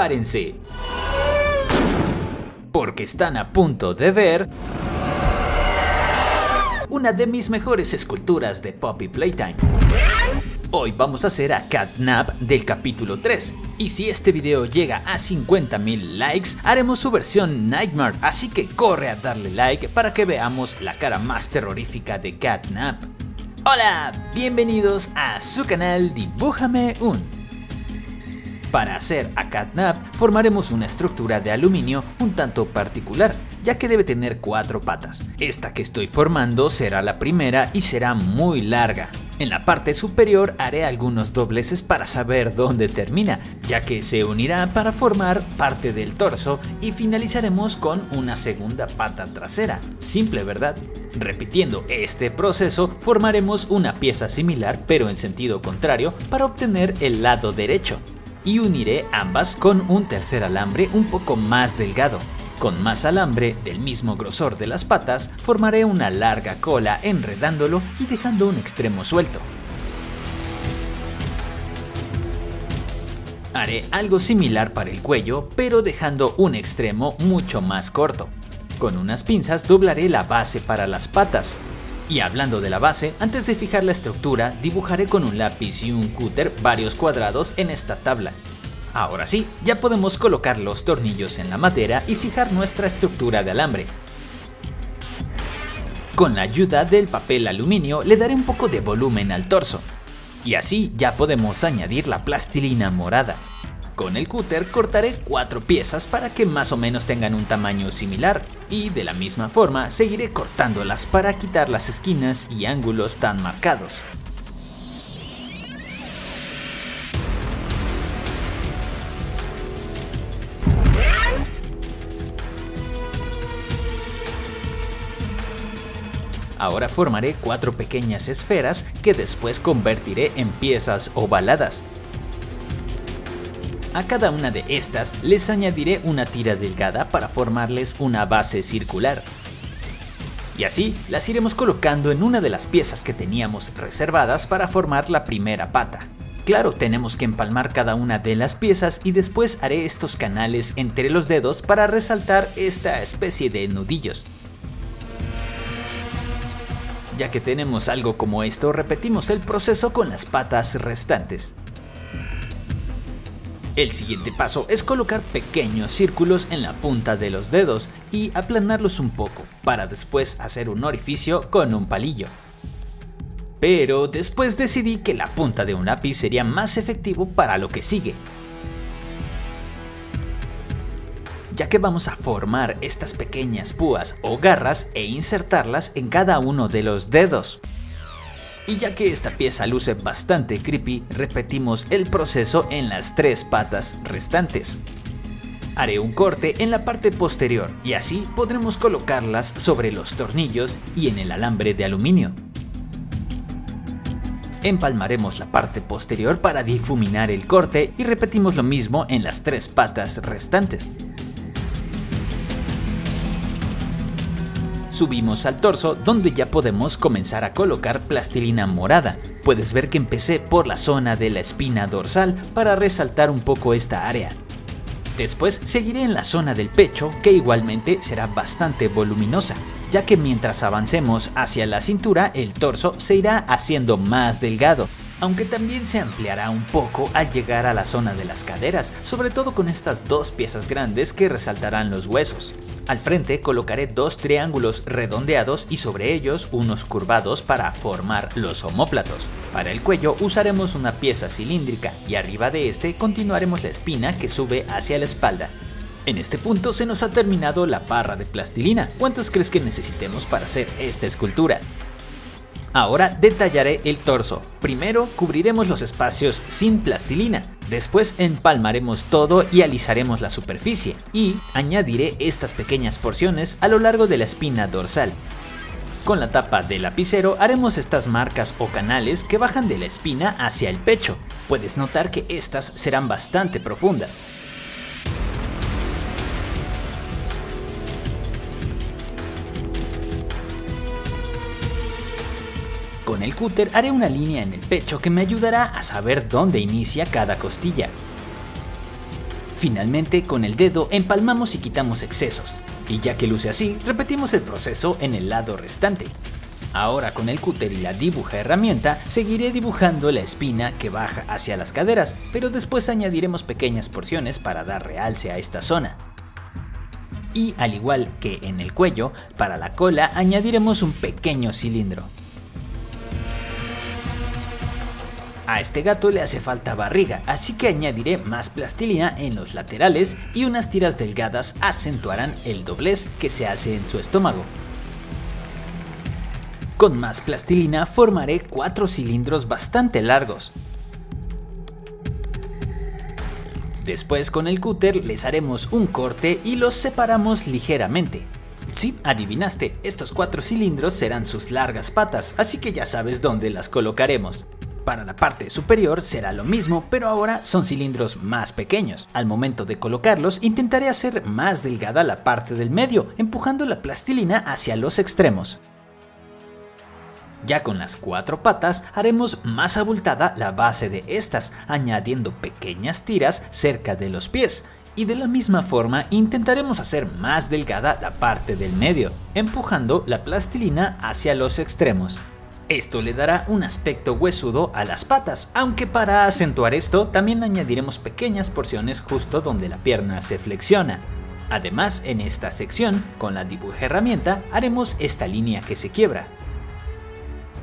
prepárense, porque están a punto de ver una de mis mejores esculturas de Poppy Playtime. Hoy vamos a hacer a Catnap del capítulo 3, y si este video llega a 50,000 likes, haremos su versión Nightmare, así que corre a darle like para que veamos la cara más terrorífica de Catnap. Hola, bienvenidos a su canal Dibújame un. Para hacer a Catnap formaremos una estructura de aluminio un tanto particular, ya que debe tener 4 patas. Esta que estoy formando será la primera y será muy larga. En la parte superior haré algunos dobleces para saber dónde termina, ya que se unirá para formar parte del torso y finalizaremos con una segunda pata trasera. Simple, ¿verdad? Repitiendo este proceso, formaremos una pieza similar pero en sentido contrario para obtener el lado derecho. Y uniré ambas con un tercer alambre un poco más delgado. Con más alambre del mismo grosor de las patas, formaré una larga cola enredándolo y dejando un extremo suelto. Haré algo similar para el cuello, pero dejando un extremo mucho más corto. Con unas pinzas doblaré la base para las patas. Y hablando de la base, antes de fijar la estructura, dibujaré con un lápiz y un cúter varios cuadrados en esta tabla. Ahora sí, ya podemos colocar los tornillos en la madera y fijar nuestra estructura de alambre. Con la ayuda del papel aluminio le daré un poco de volumen al torso. Y así ya podemos añadir la plastilina morada. Con el cúter cortaré 4 piezas para que más o menos tengan un tamaño similar, y de la misma forma seguiré cortándolas para quitar las esquinas y ángulos tan marcados. Ahora formaré 4 pequeñas esferas que después convertiré en piezas ovaladas. A cada una de estas les añadiré una tira delgada para formarles una base circular. Y así las iremos colocando en una de las piezas que teníamos reservadas para formar la primera pata. Claro, tenemos que empalmar cada una de las piezas y después haré estos canales entre los dedos para resaltar esta especie de nudillos. Ya que tenemos algo como esto, repetimos el proceso con las patas restantes. El siguiente paso es colocar pequeños círculos en la punta de los dedos y aplanarlos un poco, para después hacer un orificio con un palillo. Pero después decidí que la punta de un lápiz sería más efectivo para lo que sigue, ya que vamos a formar estas pequeñas púas o garras e insertarlas en cada uno de los dedos. Y ya que esta pieza luce bastante creepy, repetimos el proceso en las 3 patas restantes. Haré un corte en la parte posterior y así podremos colocarlas sobre los tornillos y en el alambre de aluminio. Empalmaremos la parte posterior para difuminar el corte y repetimos lo mismo en las 3 patas restantes. Subimos al torso, donde ya podemos comenzar a colocar plastilina morada. Puedes ver que empecé por la zona de la espina dorsal para resaltar un poco esta área. Después seguiré en la zona del pecho, que igualmente será bastante voluminosa, ya que mientras avancemos hacia la cintura, el torso se irá haciendo más delgado, aunque también se ampliará un poco al llegar a la zona de las caderas, sobre todo con estas 2 piezas grandes que resaltarán los huesos. Al frente colocaré 2 triángulos redondeados y sobre ellos unos curvados para formar los omóplatos. Para el cuello usaremos una pieza cilíndrica y arriba de este continuaremos la espina que sube hacia la espalda. En este punto se nos ha terminado la barra de plastilina. ¿Cuántas crees que necesitemos para hacer esta escultura? Ahora detallaré el torso. Primero cubriremos los espacios sin plastilina, después empalmaremos todo y alisaremos la superficie, y añadiré estas pequeñas porciones a lo largo de la espina dorsal. Con la tapa del lapicero haremos estas marcas o canales que bajan de la espina hacia el pecho. Puedes notar que estas serán bastante profundas. Con el cúter haré una línea en el pecho que me ayudará a saber dónde inicia cada costilla. Finalmente, con el dedo empalmamos y quitamos excesos, y ya que luce así, repetimos el proceso en el lado restante. Ahora con el cúter y la dibuja herramienta, seguiré dibujando la espina que baja hacia las caderas, pero después añadiremos pequeñas porciones para dar realce a esta zona. Y al igual que en el cuello, para la cola añadiremos un pequeño cilindro. A este gato le hace falta barriga, así que añadiré más plastilina en los laterales y unas tiras delgadas acentuarán el doblez que se hace en su estómago. Con más plastilina formaré 4 cilindros bastante largos. Después con el cúter les haremos un corte y los separamos ligeramente. Sí, adivinaste, estos 4 cilindros serán sus largas patas, así que ya sabes dónde las colocaremos. Para la parte superior será lo mismo, pero ahora son cilindros más pequeños. Al momento de colocarlos intentaré hacer más delgada la parte del medio, empujando la plastilina hacia los extremos. Ya con las 4 patas haremos más abultada la base de estas, añadiendo pequeñas tiras cerca de los pies. Y de la misma forma intentaremos hacer más delgada la parte del medio, empujando la plastilina hacia los extremos. Esto le dará un aspecto huesudo a las patas, aunque para acentuar esto también añadiremos pequeñas porciones justo donde la pierna se flexiona. Además, en esta sección, con la dibuja herramienta, haremos esta línea que se quiebra.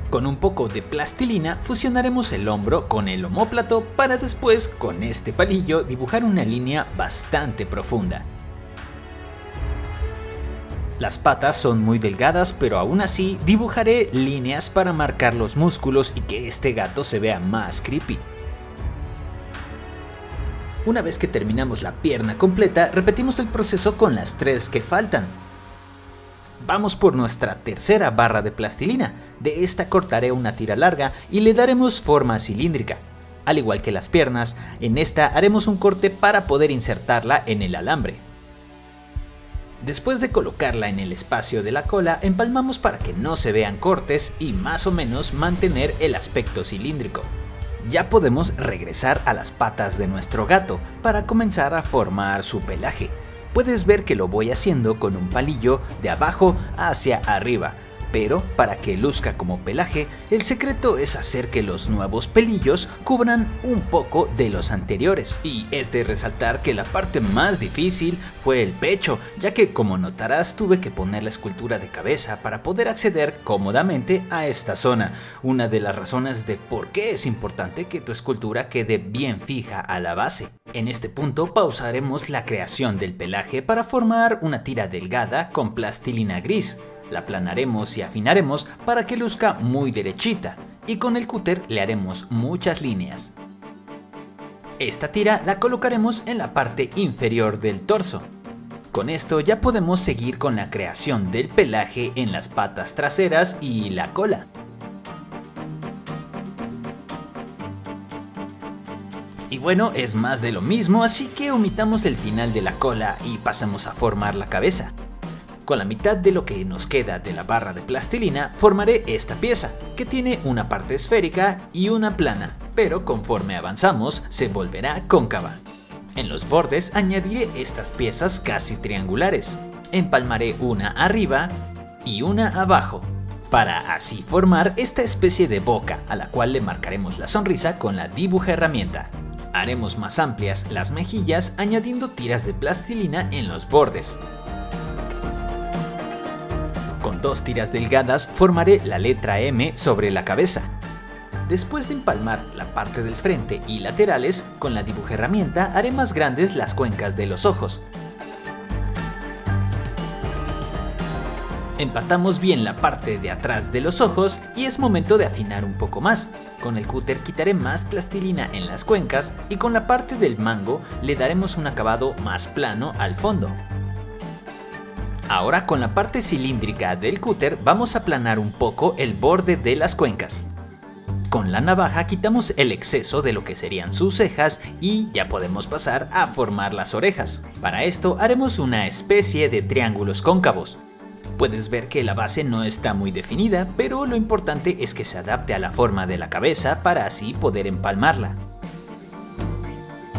Con un poco de plastilina fusionaremos el hombro con el omóplato para después, con este palillo, dibujar una línea bastante profunda. Las patas son muy delgadas, pero aún así dibujaré líneas para marcar los músculos y que este gato se vea más creepy. Una vez que terminamos la pierna completa, repetimos el proceso con las 3 que faltan. Vamos por nuestra tercera barra de plastilina. De esta cortaré una tira larga y le daremos forma cilíndrica. Al igual que las piernas, en esta haremos un corte para poder insertarla en el alambre. Después de colocarla en el espacio de la cola, empalmamos para que no se vean cortes y más o menos mantener el aspecto cilíndrico. Ya podemos regresar a las patas de nuestro gato para comenzar a formar su pelaje. Puedes ver que lo voy haciendo con un palillo de abajo hacia arriba, pero para que luzca como pelaje, el secreto es hacer que los nuevos pelillos cubran un poco de los anteriores. Y es de resaltar que la parte más difícil fue el pecho, ya que como notarás tuve que poner la escultura de cabeza para poder acceder cómodamente a esta zona. Una de las razones de por qué es importante que tu escultura quede bien fija a la base. En este punto pausaremos la creación del pelaje para formar una tira delgada con plastilina gris. La aplanaremos y afinaremos para que luzca muy derechita y con el cúter le haremos muchas líneas. Esta tira la colocaremos en la parte inferior del torso. Con esto ya podemos seguir con la creación del pelaje en las patas traseras y la cola. Y bueno, es más de lo mismo, así que omitamos el final de la cola y pasamos a formar la cabeza. Con la mitad de lo que nos queda de la barra de plastilina formaré esta pieza, que tiene una parte esférica y una plana, pero conforme avanzamos se volverá cóncava. En los bordes añadiré estas piezas casi triangulares. Empalmaré una arriba y una abajo, para así formar esta especie de boca a la cual le marcaremos la sonrisa con la dibuja herramienta. Haremos más amplias las mejillas añadiendo tiras de plastilina en los bordes. Con 2 tiras delgadas formaré la letra M sobre la cabeza. Después de empalmar la parte del frente y laterales, con la dibuja herramienta haré más grandes las cuencas de los ojos. Empatamos bien la parte de atrás de los ojos y es momento de afinar un poco más. Con el cúter quitaré más plastilina en las cuencas y con la parte del mango le daremos un acabado más plano al fondo. Ahora con la parte cilíndrica del cúter vamos a aplanar un poco el borde de las cuencas. Con la navaja quitamos el exceso de lo que serían sus cejas y ya podemos pasar a formar las orejas. Para esto haremos una especie de triángulos cóncavos. Puedes ver que la base no está muy definida, pero lo importante es que se adapte a la forma de la cabeza para así poder empalmarla.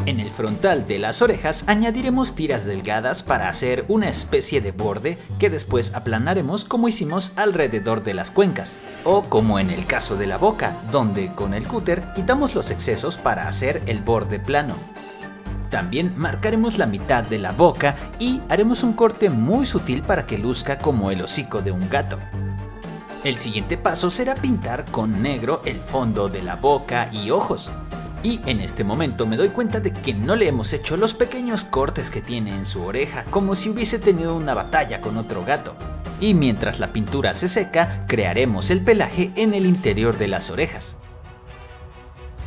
En el frontal de las orejas añadiremos tiras delgadas para hacer una especie de borde que después aplanaremos como hicimos alrededor de las cuencas, o como en el caso de la boca, donde con el cúter quitamos los excesos para hacer el borde plano. También marcaremos la mitad de la boca y haremos un corte muy sutil para que luzca como el hocico de un gato. El siguiente paso será pintar con negro el fondo de la boca y ojos. Y en este momento me doy cuenta de que no le hemos hecho los pequeños cortes que tiene en su oreja, como si hubiese tenido una batalla con otro gato. Y mientras la pintura se seca, crearemos el pelaje en el interior de las orejas.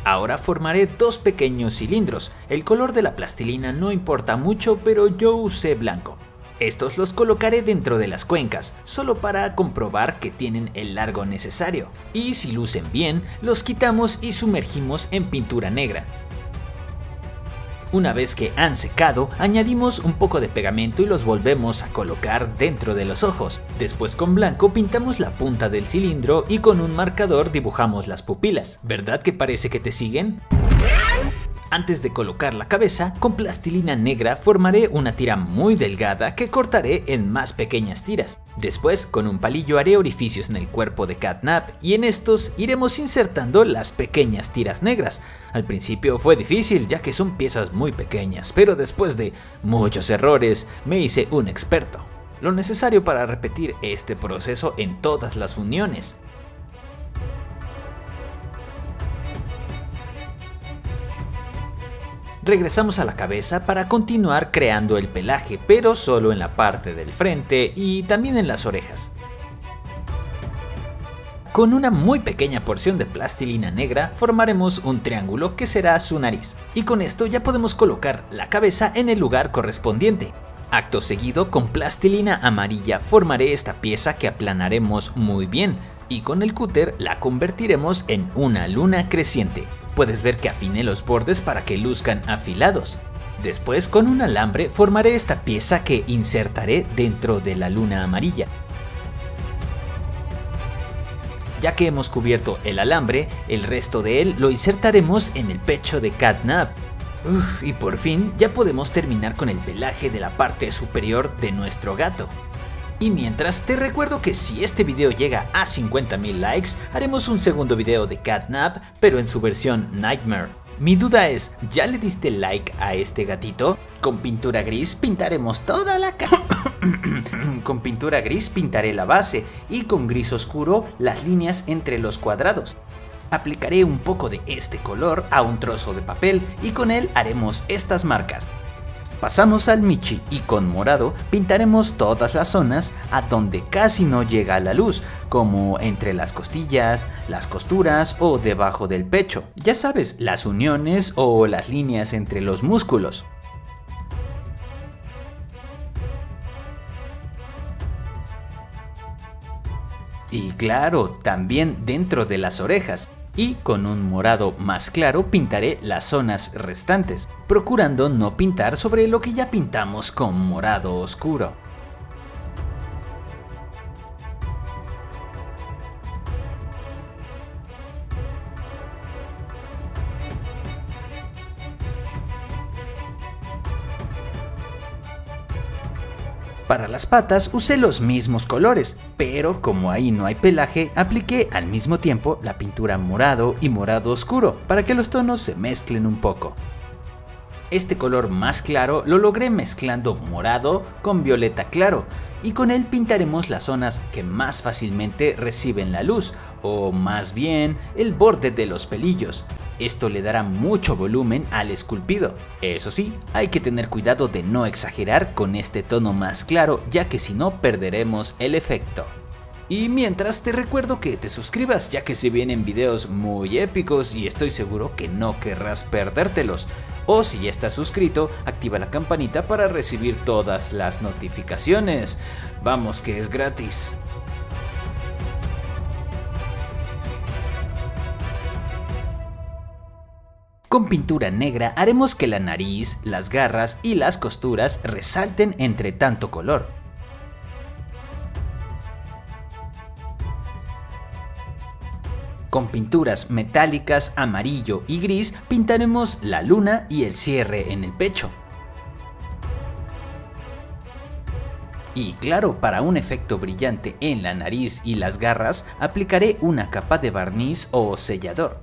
Ahora formaré dos pequeños cilindros. El color de la plastilina no importa mucho, pero yo usé blanco. Estos los colocaré dentro de las cuencas, solo para comprobar que tienen el largo necesario. Y si lucen bien, los quitamos y sumergimos en pintura negra. Una vez que han secado, añadimos un poco de pegamento y los volvemos a colocar dentro de los ojos. Después con blanco pintamos la punta del cilindro y con un marcador dibujamos las pupilas. ¿Verdad que parece que te siguen? Antes de colocar la cabeza, con plastilina negra formaré una tira muy delgada que cortaré en más pequeñas tiras. Después, con un palillo haré orificios en el cuerpo de Catnap y en estos iremos insertando las pequeñas tiras negras. Al principio fue difícil ya que son piezas muy pequeñas, pero después de muchos errores me hice un experto. Lo necesario para repetir este proceso en todas las uniones. Regresamos a la cabeza para continuar creando el pelaje, pero solo en la parte del frente y también en las orejas. Con una muy pequeña porción de plastilina negra formaremos un triángulo que será su nariz. Y con esto ya podemos colocar la cabeza en el lugar correspondiente. Acto seguido, con plastilina amarilla formaré esta pieza que aplanaremos muy bien y con el cúter la convertiremos en una luna creciente. Puedes ver que afiné los bordes para que luzcan afilados. Después, con un alambre formaré esta pieza que insertaré dentro de la luna amarilla. Ya que hemos cubierto el alambre, el resto de él lo insertaremos en el pecho de Catnap. Y por fin ya podemos terminar con el pelaje de la parte superior de nuestro gato. Y mientras, te recuerdo que si este video llega a 50,000 likes, haremos un segundo video de Catnap, pero en su versión Nightmare. Mi duda es, ¿ya le diste like a este gatito? Con pintura gris pintaremos toda la cara. Con pintura gris pintaré la base y con gris oscuro las líneas entre los cuadrados. Aplicaré un poco de este color a un trozo de papel y con él haremos estas marcas. Pasamos al michi y con morado pintaremos todas las zonas a donde casi no llega la luz, como entre las costillas, las costuras o debajo del pecho. Ya sabes, las uniones o las líneas entre los músculos. Y claro, también dentro de las orejas. Y con un morado más claro pintaré las zonas restantes, procurando no pintar sobre lo que ya pintamos con morado oscuro. Para las patas usé los mismos colores, pero como ahí no hay pelaje, apliqué al mismo tiempo la pintura morado y morado oscuro para que los tonos se mezclen un poco. Este color más claro lo logré mezclando morado con violeta claro y con él pintaremos las zonas que más fácilmente reciben la luz, o más bien el borde de los pelillos. Esto le dará mucho volumen al esculpido. Eso sí, hay que tener cuidado de no exagerar con este tono más claro, ya que si no perderemos el efecto. Y mientras, te recuerdo que te suscribas, ya que se vienen videos muy épicos y estoy seguro que no querrás perdértelos. O si ya estás suscrito, activa la campanita para recibir todas las notificaciones. Vamos, que es gratis. Con pintura negra haremos que la nariz, las garras y las costuras resalten entre tanto color. Con pinturas metálicas amarillo y gris pintaremos la luna y el cierre en el pecho. Y claro, para un efecto brillante en la nariz y las garras, aplicaré una capa de barniz o sellador.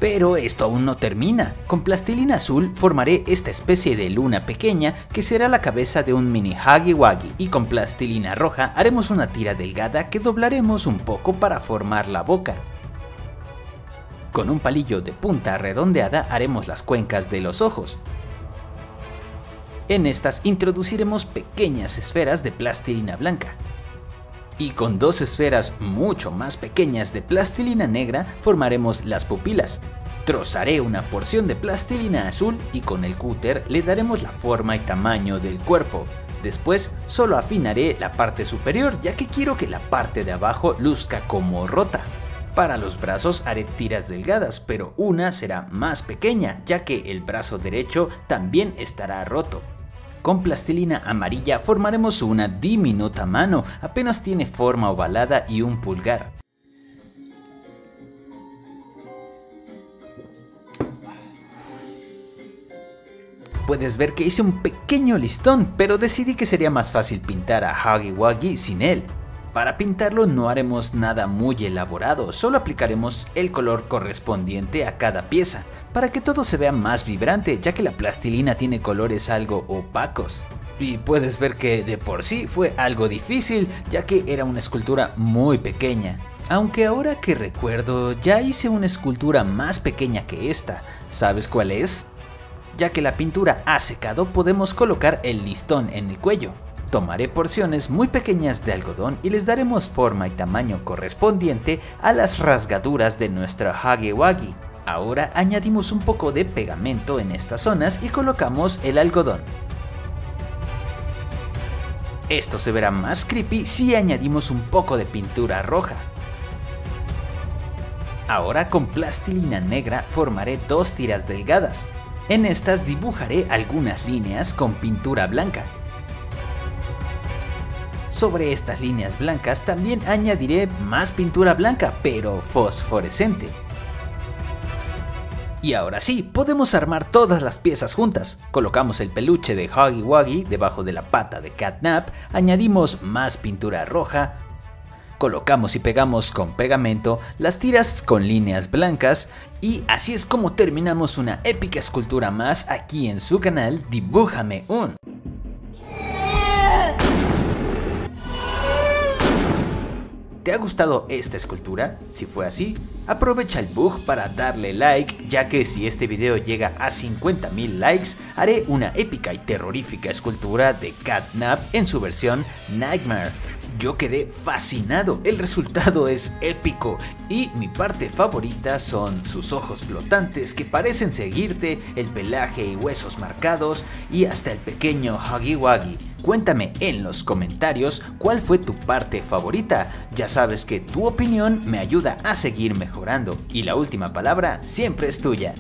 Pero esto aún no termina. Con plastilina azul formaré esta especie de luna pequeña que será la cabeza de un mini Huggy Wuggy, y con plastilina roja haremos una tira delgada que doblaremos un poco para formar la boca. Con un palillo de punta redondeada haremos las cuencas de los ojos. En estas introduciremos pequeñas esferas de plastilina blanca. Y con dos esferas mucho más pequeñas de plastilina negra formaremos las pupilas. Trozaré una porción de plastilina azul y con el cúter le daremos la forma y tamaño del cuerpo. Después solo afinaré la parte superior, ya que quiero que la parte de abajo luzca como rota. Para los brazos haré tiras delgadas, pero una será más pequeña, ya que el brazo derecho también estará roto. Con plastilina amarilla formaremos una diminuta mano, apenas tiene forma ovalada y un pulgar. Puedes ver que hice un pequeño listón, pero decidí que sería más fácil pintar a Huggy Wuggy sin él. Para pintarlo no haremos nada muy elaborado, solo aplicaremos el color correspondiente a cada pieza, para que todo se vea más vibrante, ya que la plastilina tiene colores algo opacos. Y puedes ver que de por sí fue algo difícil, ya que era una escultura muy pequeña. Aunque ahora que recuerdo, ya hice una escultura más pequeña que esta. ¿Sabes cuál es? Ya que la pintura ha secado, podemos colocar el listón en el cuello. Tomaré porciones muy pequeñas de algodón y les daremos forma y tamaño correspondiente a las rasgaduras de nuestro Huggy Wuggy. Ahora añadimos un poco de pegamento en estas zonas y colocamos el algodón. Esto se verá más creepy si añadimos un poco de pintura roja. Ahora con plastilina negra formaré dos tiras delgadas. En estas dibujaré algunas líneas con pintura blanca. Sobre estas líneas blancas también añadiré más pintura blanca, pero fosforescente. Y ahora sí, podemos armar todas las piezas juntas. Colocamos el peluche de Huggy Wuggy debajo de la pata de Catnap, añadimos más pintura roja, colocamos y pegamos con pegamento las tiras con líneas blancas, y así es como terminamos una épica escultura más aquí en su canal Dibújame un. ¿Te ha gustado esta escultura? Si fue así, aprovecha el bug para darle like, ya que si este video llega a 50.000 likes, haré una épica y terrorífica escultura de Catnap en su versión Nightmare. Yo quedé fascinado, el resultado es épico y mi parte favorita son sus ojos flotantes que parecen seguirte, el pelaje y huesos marcados y hasta el pequeño Huggy Wuggy. Cuéntame en los comentarios cuál fue tu parte favorita, ya sabes que tu opinión me ayuda a seguir mejorando y la última palabra siempre es tuya.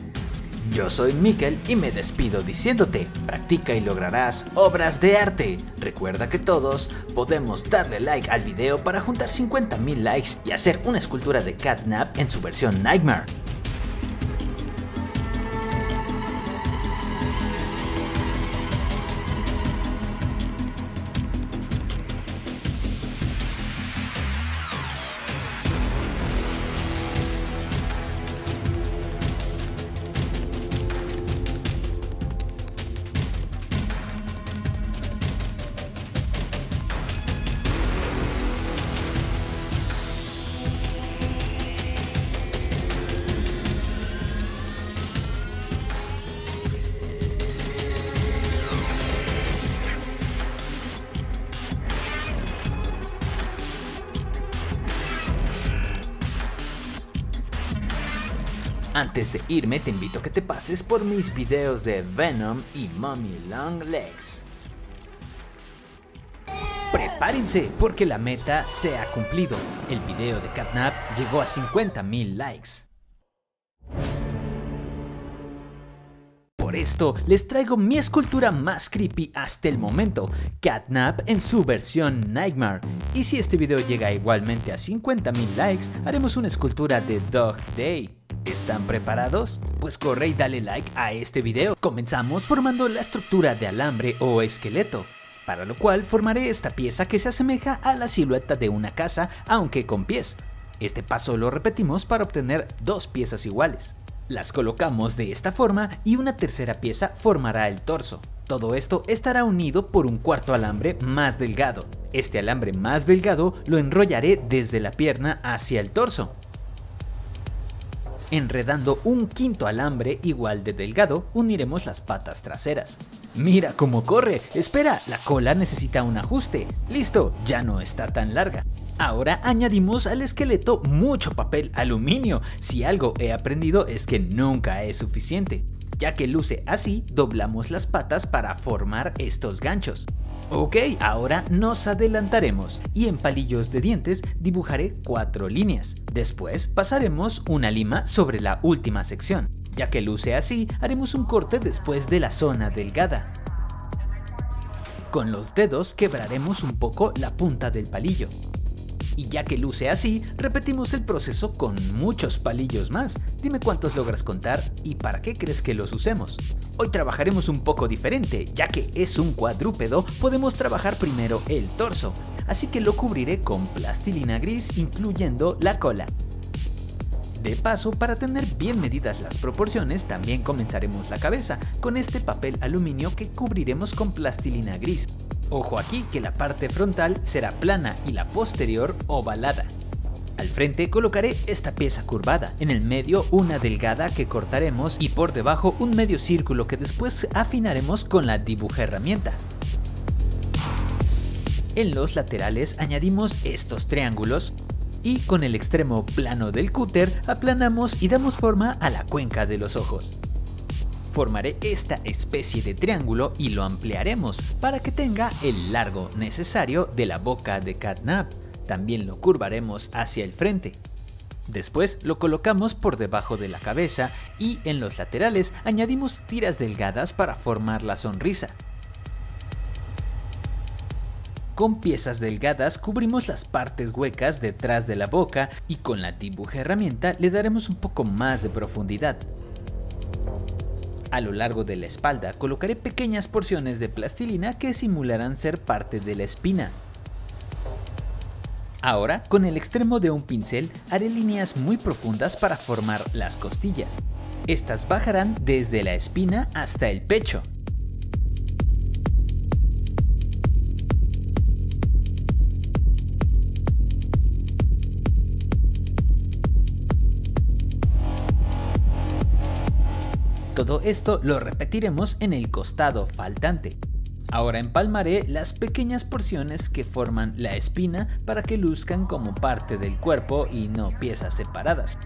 Yo soy Mikel y me despido diciéndote, practica y lograrás obras de arte. Recuerda que todos podemos darle like al video para juntar 50.000 likes y hacer una escultura de Catnap en su versión Nightmare. Antes de irme te invito a que te pases por mis videos de Venom y Mommy Long Legs. Prepárense porque la meta se ha cumplido. El video de Catnap llegó a 50.000 likes. por esto les traigo mi escultura más creepy hasta el momento, Catnap en su versión Nightmare. Y si este video llega igualmente a 50,000 likes, haremos una escultura de Dog Day. ¿Están preparados? Pues corre y dale like a este video. Comenzamos formando la estructura de alambre o esqueleto, para lo cual formaré esta pieza que se asemeja a la silueta de una casa, aunque con pies. Este paso lo repetimos para obtener dos piezas iguales. Las colocamos de esta forma y una tercera pieza formará el torso. Todo esto estará unido por un cuarto alambre más delgado. Este alambre más delgado lo enrollaré desde la pierna hacia el torso. Enredando un quinto alambre igual de delgado, uniremos las patas traseras. ¡Mira cómo corre! Espera, la cola necesita un ajuste. ¡Listo! Ya no está tan larga. Ahora añadimos al esqueleto mucho papel aluminio. Si algo he aprendido es que nunca es suficiente. Ya que luce así, doblamos las patas para formar estos ganchos. Ok, ahora nos adelantaremos y en palillos de dientes dibujaré 4 líneas. Después pasaremos una lima sobre la última sección. Ya que luce así, haremos un corte después de la zona delgada. Con los dedos quebraremos un poco la punta del palillo. Y ya que luce así, repetimos el proceso con muchos palillos más. Dime cuántos logras contar y para qué crees que los usemos. Hoy trabajaremos un poco diferente, ya que es un cuadrúpedo, podemos trabajar primero el torso, así que lo cubriré con plastilina gris incluyendo la cola. De paso, para tener bien medidas las proporciones, también comenzaremos la cabeza con este papel aluminio que cubriremos con plastilina gris. Ojo aquí que la parte frontal será plana y la posterior ovalada. Al frente colocaré esta pieza curvada, en el medio una delgada que cortaremos y por debajo un medio círculo que después afinaremos con la dibujerramienta. En los laterales añadimos estos triángulos y con el extremo plano del cúter aplanamos y damos forma a la cuenca de los ojos. Formaré esta especie de triángulo y lo ampliaremos para que tenga el largo necesario de la boca de Catnap. También lo curvaremos hacia el frente. Después lo colocamos por debajo de la cabeza y en los laterales añadimos tiras delgadas para formar la sonrisa. Con piezas delgadas cubrimos las partes huecas detrás de la boca y con la dibujerramienta le daremos un poco más de profundidad. A lo largo de la espalda colocaré pequeñas porciones de plastilina que simularán ser parte de la espina. Ahora, con el extremo de un pincel, haré líneas muy profundas para formar las costillas. Estas bajarán desde la espina hasta el pecho. Todo esto lo repetiremos en el costado faltante. Ahora empalmaré las pequeñas porciones que forman la espina para que luzcan como parte del cuerpo y no piezas separadas.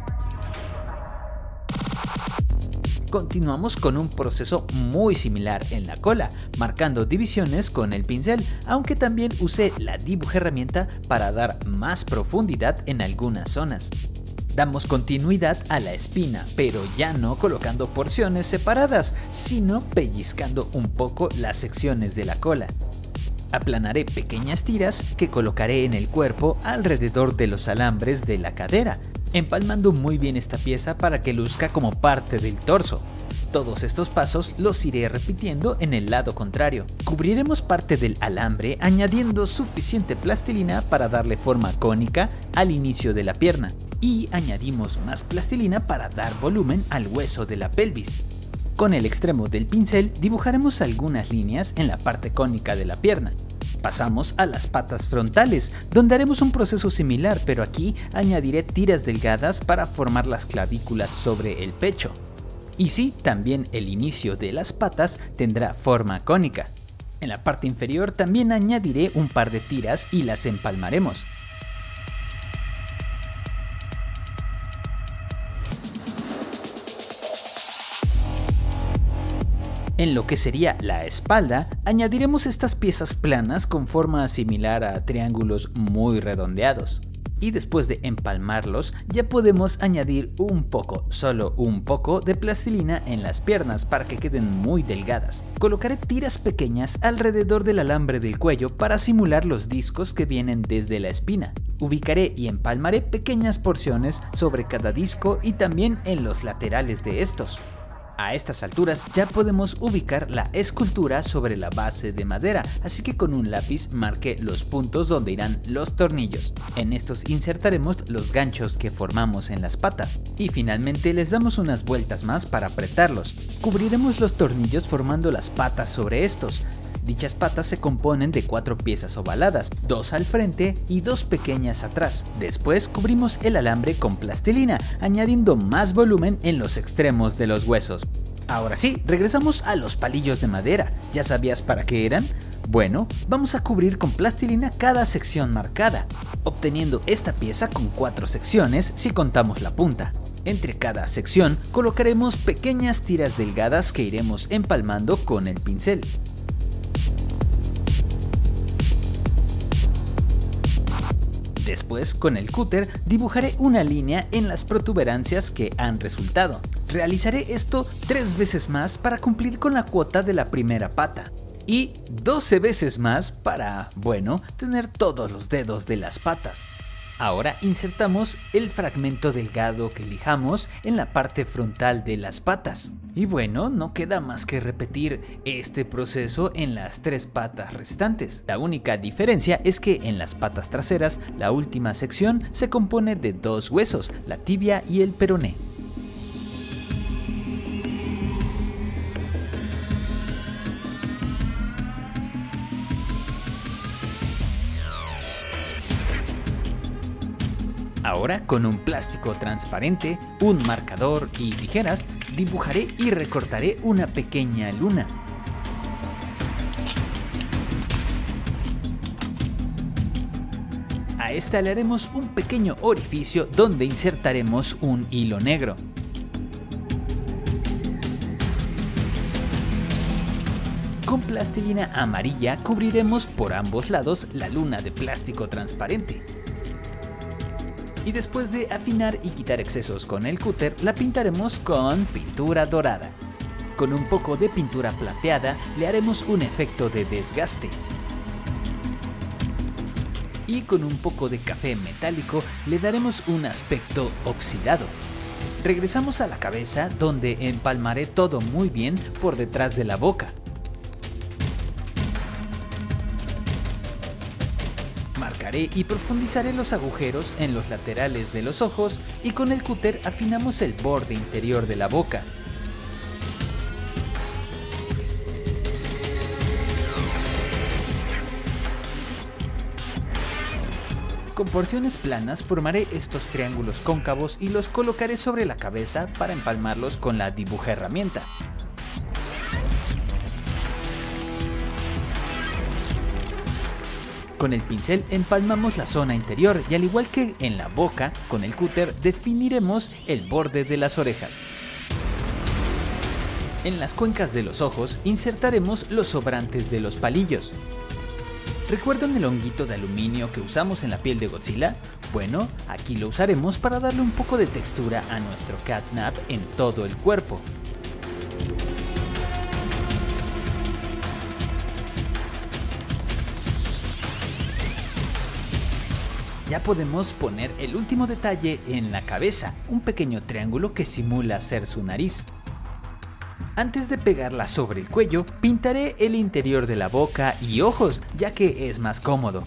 Continuamos con un proceso muy similar en la cola, marcando divisiones con el pincel, aunque también usé la dibujerramienta para dar más profundidad en algunas zonas. Damos continuidad a la espina, pero ya no colocando porciones separadas, sino pellizcando un poco las secciones de la cola. Aplanaré pequeñas tiras que colocaré en el cuerpo alrededor de los alambres de la cadera, empalmando muy bien esta pieza para que luzca como parte del torso. Todos estos pasos los iré repitiendo en el lado contrario. Cubriremos parte del alambre añadiendo suficiente plastilina para darle forma cónica al inicio de la pierna y añadimos más plastilina para dar volumen al hueso de la pelvis. Con el extremo del pincel dibujaremos algunas líneas en la parte cónica de la pierna. Pasamos a las patas frontales, donde haremos un proceso similar, pero aquí añadiré tiras delgadas para formar las clavículas sobre el pecho. Y sí, también el inicio de las patas tendrá forma cónica. En la parte inferior también añadiré un par de tiras y las empalmaremos. En lo que sería la espalda, añadiremos estas piezas planas con forma similar a triángulos muy redondeados. Y después de empalmarlos, ya podemos añadir un poco, solo un poco de plastilina en las piernas para que queden muy delgadas. Colocaré tiras pequeñas alrededor del alambre del cuello para simular los discos que vienen desde la espina. Ubicaré y empalmaré pequeñas porciones sobre cada disco y también en los laterales de estos. A estas alturas ya podemos ubicar la escultura sobre la base de madera, así que con un lápiz marqué los puntos donde irán los tornillos. En estos insertaremos los ganchos que formamos en las patas y finalmente les damos unas vueltas más para apretarlos. Cubriremos los tornillos formando las patas sobre estos. Dichas patas se componen de 4 piezas ovaladas, 2 al frente y 2 pequeñas atrás. Después cubrimos el alambre con plastilina, añadiendo más volumen en los extremos de los huesos. Ahora sí, regresamos a los palillos de madera. ¿Ya sabías para qué eran? Bueno, vamos a cubrir con plastilina cada sección marcada, obteniendo esta pieza con 4 secciones si contamos la punta. Entre cada sección colocaremos pequeñas tiras delgadas que iremos empalmando con el pincel. Después, con el cúter, dibujaré una línea en las protuberancias que han resultado. Realizaré esto 3 veces más para cumplir con la cuota de la primera pata. Y 12 veces más para, bueno, tener todos los dedos de las patas. Ahora insertamos el fragmento delgado que elijamos en la parte frontal de las patas. Y bueno, no queda más que repetir este proceso en las 3 patas restantes. La única diferencia es que en las patas traseras, la última sección se compone de 2 huesos, la tibia y el peroné. Ahora, con un plástico transparente, un marcador y tijeras, dibujaré y recortaré una pequeña luna. A esta le haremos un pequeño orificio donde insertaremos un hilo negro. Con plastilina amarilla cubriremos por ambos lados la luna de plástico transparente. Y después de afinar y quitar excesos con el cúter, la pintaremos con pintura dorada. Con un poco de pintura plateada le haremos un efecto de desgaste. Y con un poco de café metálico le daremos un aspecto oxidado. Regresamos a la cabeza, donde empalmaré todo muy bien por detrás de la boca. Marcaré y profundizaré los agujeros en los laterales de los ojos y con el cúter afinamos el borde interior de la boca. Con porciones planas formaré estos triángulos cóncavos y los colocaré sobre la cabeza para empalmarlos con la dibujaherramienta. Con el pincel empalmamos la zona interior y al igual que en la boca, con el cúter definiremos el borde de las orejas. En las cuencas de los ojos insertaremos los sobrantes de los palillos. ¿Recuerdan el honguito de aluminio que usamos en la piel de Godzilla? Bueno, aquí lo usaremos para darle un poco de textura a nuestro catnap en todo el cuerpo. Ya podemos poner el último detalle en la cabeza, un pequeño triángulo que simula ser su nariz. Antes de pegarla sobre el cuello, pintaré el interior de la boca y ojos, ya que es más cómodo.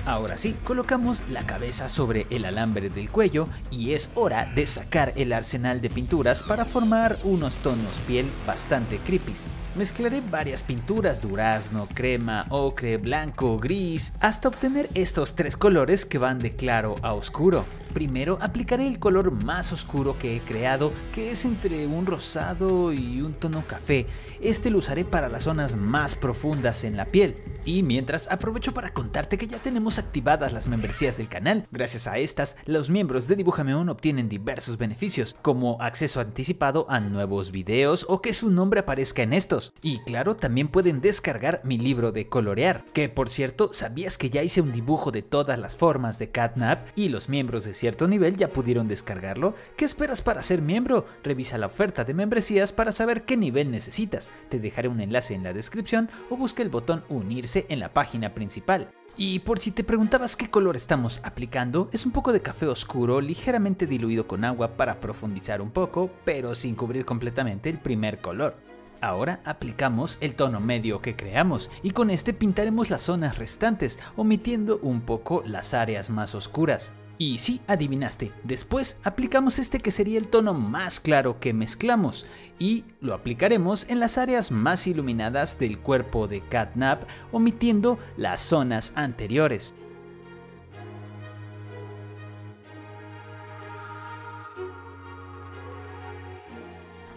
Ahora sí, colocamos la cabeza sobre el alambre del cuello y es hora de sacar el arsenal de pinturas para formar unos tonos piel bastante creepies. Mezclaré varias pinturas: durazno, crema, ocre, blanco, gris, hasta obtener estos 3 colores que van de claro a oscuro. Primero aplicaré el color más oscuro que he creado, que es entre un rosado y un tono café. Este lo usaré para las zonas más profundas en la piel. Y mientras, aprovecho para contarte que ya tenemos activadas las membresías del canal. Gracias a estas, los miembros de Dibújame Un obtienen diversos beneficios, como acceso anticipado a nuevos videos o que su nombre aparezca en estos. Y claro, también pueden descargar mi libro de colorear, que por cierto, ¿sabías que ya hice un dibujo de todas las formas de Catnap y los miembros de cierto nivel ya pudieron descargarlo? ¿Qué esperas para ser miembro? Revisa la oferta de membresías para saber qué nivel necesitas. Te dejaré un enlace en la descripción o busca el botón unirse en la página principal. Y por si te preguntabas qué color estamos aplicando, es un poco de café oscuro ligeramente diluido con agua para profundizar un poco, pero sin cubrir completamente el primer color. Ahora aplicamos el tono medio que creamos y con este pintaremos las zonas restantes, omitiendo un poco las áreas más oscuras. Y sí, adivinaste, después aplicamos este que sería el tono más claro que mezclamos y lo aplicaremos en las áreas más iluminadas del cuerpo de Catnap, omitiendo las zonas anteriores.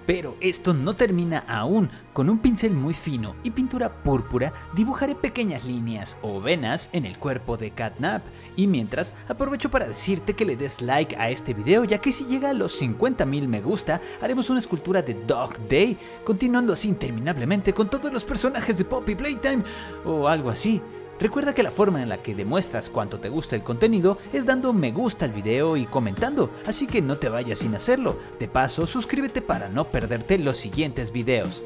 Pero esto no termina aún. Con un pincel muy fino y pintura púrpura dibujaré pequeñas líneas o venas en el cuerpo de Catnap. Y mientras, aprovecho para decirte que le des like a este video, ya que si llega a los 50,000 me gusta, haremos una escultura de Dog Day, continuando así interminablemente con todos los personajes de Poppy Playtime o algo así. Recuerda que la forma en la que demuestras cuánto te gusta el contenido es dando me gusta al video y comentando, así que no te vayas sin hacerlo. De paso, suscríbete para no perderte los siguientes videos.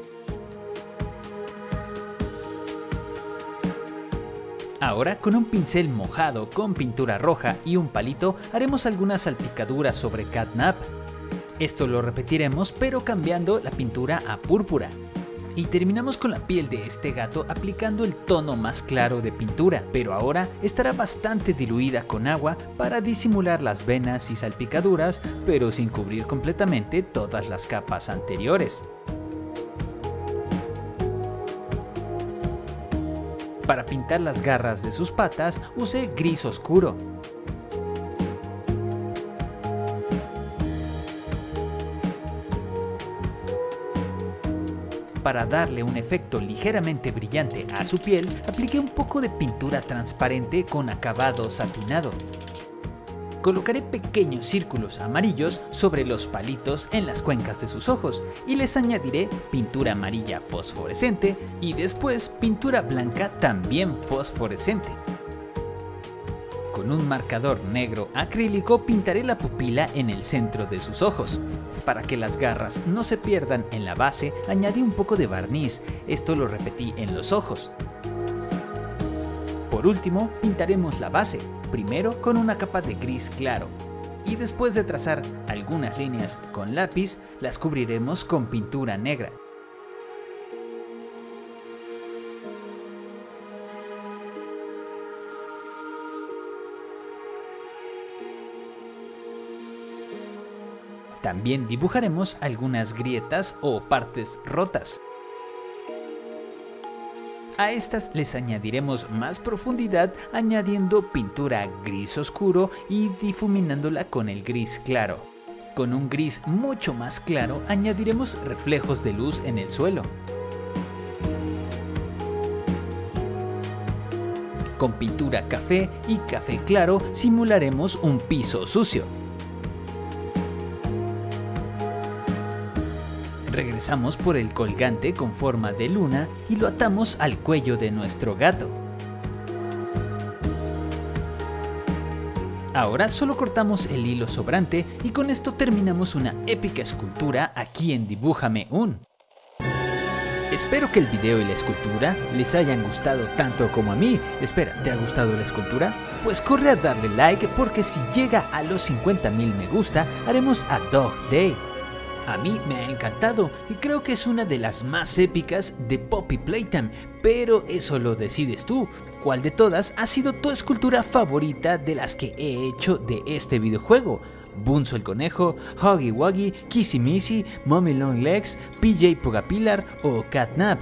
Ahora, con un pincel mojado con pintura roja y un palito, haremos algunas salpicaduras sobre Catnap. Esto lo repetiremos, pero cambiando la pintura a púrpura. Y terminamos con la piel de este gato aplicando el tono más claro de pintura, pero ahora estará bastante diluida con agua para disimular las venas y salpicaduras, pero sin cubrir completamente todas las capas anteriores. Para pintar las garras de sus patas usé gris oscuro. Para darle un efecto ligeramente brillante a su piel, apliqué un poco de pintura transparente con acabado satinado. Colocaré pequeños círculos amarillos sobre los palitos en las cuencas de sus ojos y les añadiré pintura amarilla fosforescente y después pintura blanca también fosforescente. Con un marcador negro acrílico pintaré la pupila en el centro de sus ojos. Para que las garras no se pierdan en la base, añadí un poco de barniz, esto lo repetí en los ojos. Por último, pintaremos la base, primero con una capa de gris claro, y después de trazar algunas líneas con lápiz, las cubriremos con pintura negra. También dibujaremos algunas grietas o partes rotas. A estas les añadiremos más profundidad añadiendo pintura gris oscuro y difuminándola con el gris claro. Con un gris mucho más claro añadiremos reflejos de luz en el suelo. Con pintura café y café claro simularemos un piso sucio. Regresamos por el colgante con forma de luna y lo atamos al cuello de nuestro gato. Ahora solo cortamos el hilo sobrante y con esto terminamos una épica escultura aquí en Dibújame Un. Espero que el video y la escultura les hayan gustado tanto como a mí. Espera, ¿te ha gustado la escultura? Pues corre a darle like porque si llega a los 50,000 me gusta, haremos a Dog Day. A mí me ha encantado y creo que es una de las más épicas de Poppy Playtime, pero eso lo decides tú. ¿Cuál de todas ha sido tu escultura favorita de las que he hecho de este videojuego? Bunzo el conejo, Huggy Wuggy, Kissy Missy, Mommy Long Legs, PJ Pugapilar o Catnap.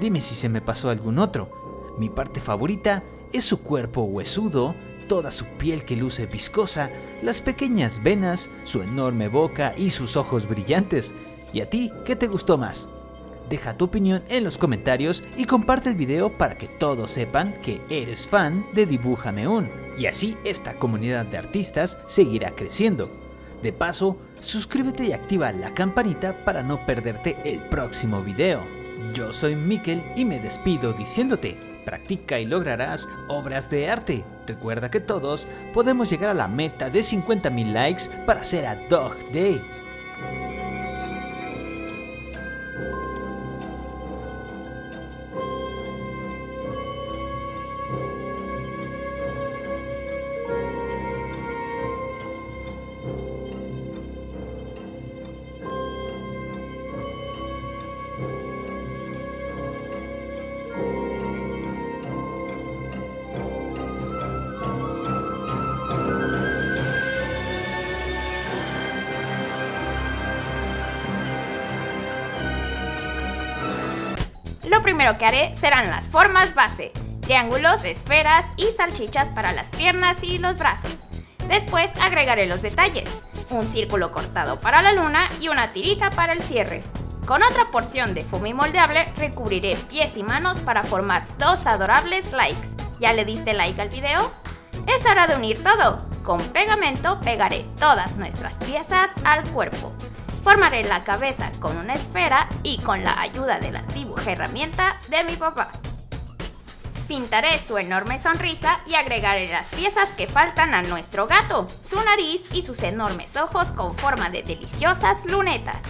Dime si se me pasó algún otro. Mi parte favorita es su cuerpo huesudo, toda su piel que luce viscosa, las pequeñas venas, su enorme boca y sus ojos brillantes. ¿Y a ti qué te gustó más? Deja tu opinión en los comentarios y comparte el video para que todos sepan que eres fan de Dibújame Un, y así esta comunidad de artistas seguirá creciendo. De paso, suscríbete y activa la campanita para no perderte el próximo video. Yo soy Mikel y me despido diciéndote: practica y lograrás obras de arte. Recuerda que todos podemos llegar a la meta de 50,000 likes para hacer a Dog Day. Lo primero que haré serán las formas base: triángulos, esferas y salchichas para las piernas y los brazos. Después agregaré los detalles: un círculo cortado para la luna y una tirita para el cierre. Con otra porción de foamy moldeable recubriré pies y manos para formar dos adorables likes. ¿Ya le diste like al video? Es hora de unir todo. Con pegamento pegaré todas nuestras piezas al cuerpo. Formaré la cabeza con una esfera y con la ayuda de la dibuja herramienta de mi papá. Pintaré su enorme sonrisa y agregaré las piezas que faltan a nuestro gato, su nariz y sus enormes ojos con forma de deliciosas lunetas.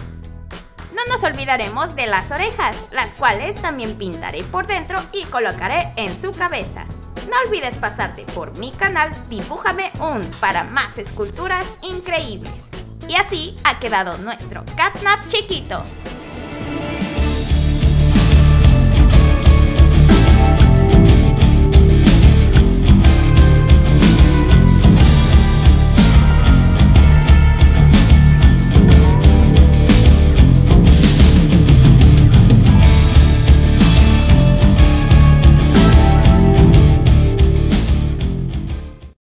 No nos olvidaremos de las orejas, las cuales también pintaré por dentro y colocaré en su cabeza. No olvides pasarte por mi canal Dibújame Un para más esculturas increíbles. Y así ha quedado nuestro catnap chiquito.